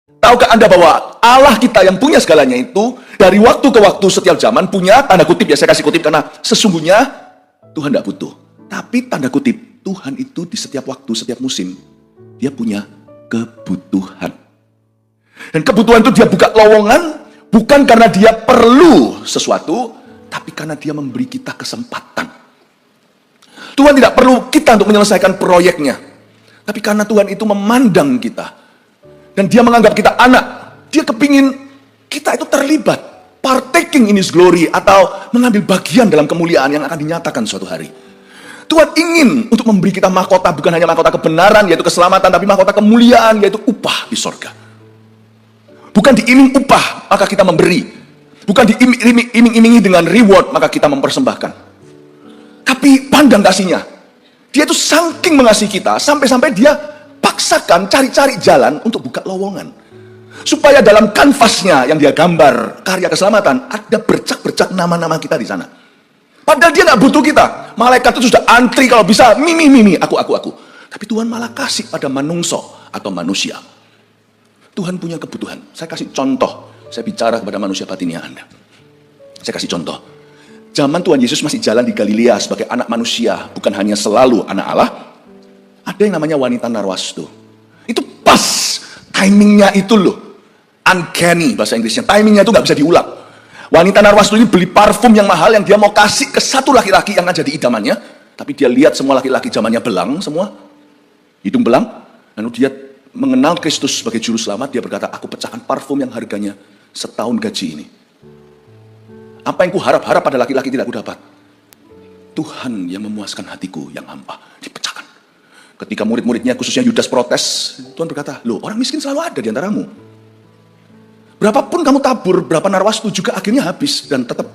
Tahukah Anda bahwa Allah kita yang punya segalanya itu dari waktu ke waktu setiap zaman punya, tanda kutip ya, saya kasih kutip karena sesungguhnya Tuhan tidak butuh. Tapi tanda kutip, Tuhan itu di setiap waktu, setiap musim, dia punya kebutuhan. Dan kebutuhan itu dia buka lowongan, bukan karena dia perlu sesuatu, tapi karena dia memberi kita kesempatan. Tuhan tidak perlu kita untuk menyelesaikan proyeknya, tapi karena Tuhan itu memandang kita. Dan dia menganggap kita anak. Dia kepingin kita itu terlibat, partaking in His glory, atau mengambil bagian dalam kemuliaan yang akan dinyatakan suatu hari. Tuhan ingin untuk memberi kita mahkota, bukan hanya mahkota kebenaran, yaitu keselamatan, tapi mahkota kemuliaan, yaitu upah di sorga. Bukan diiming upah, maka kita memberi. Bukan diiming-imingi dengan reward, maka kita mempersembahkan. Tapi pandang kasihnya. Dia itu saking mengasihi kita, sampai-sampai dia paksakan cari-cari jalan untuk buka lowongan. Supaya dalam kanvasnya yang dia gambar, karya keselamatan, ada bercak-bercak nama-nama kita di sana. Padahal dia nggak butuh kita. Malaikat itu sudah antri kalau bisa, mimi, aku. Tapi Tuhan malah kasih pada manungso atau manusia. Tuhan punya kebutuhan. Saya kasih contoh. Saya bicara kepada manusia batinnya Anda. Saya kasih contoh. Zaman Tuhan Yesus masih jalan di Galilea sebagai anak manusia, bukan hanya selalu anak Allah. Ada yang namanya wanita narwastu. Itu pas timingnya itu loh. Uncanny bahasa Inggrisnya. Timingnya itu nggak bisa diulang. Wanita narwastu ini beli parfum yang mahal yang dia mau kasih ke satu laki-laki yang akan jadi idamannya. Tapi dia lihat semua laki-laki zamannya belang semua. Hidung belang. Lalu dia mengenal Kristus sebagai juru selamat. Dia berkata, aku pecahkan parfum yang harganya setahun gaji ini. Apa yang kuharap-harap pada laki-laki tidak kudapat. Tuhan yang memuaskan hatiku yang hampa. Dipecahkan. Ketika murid-muridnya, khususnya Yudas protes, Tuhan berkata, loh orang miskin selalu ada di antaramu. Berapapun kamu tabur, berapa narwastu juga akhirnya habis. Dan tetap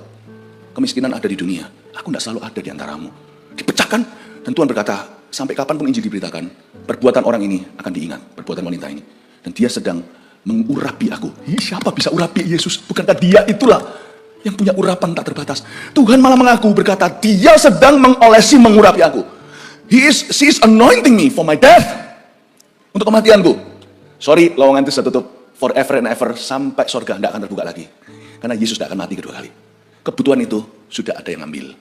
kemiskinan ada di dunia. Aku tidak selalu ada di antaramu. Dipecahkan, dan Tuhan berkata, sampai kapanpun Injil diberitakan, perbuatan orang ini akan diingat, perbuatan wanita ini. Dan dia sedang mengurapi aku. Siapa bisa urapi Yesus? Bukankah dia itulah yang punya urapan tak terbatas? Tuhan malah mengaku berkata, dia sedang mengolesi, mengurapi aku. She is anointing me for my death. Untuk kematianku. Sorry, lowongan itu sudah tutup. Forever and ever, sampai surga tidak akan terbuka lagi. Karena Yesus tidak akan mati kedua kali. Kebutuhan itu sudah ada yang ambil.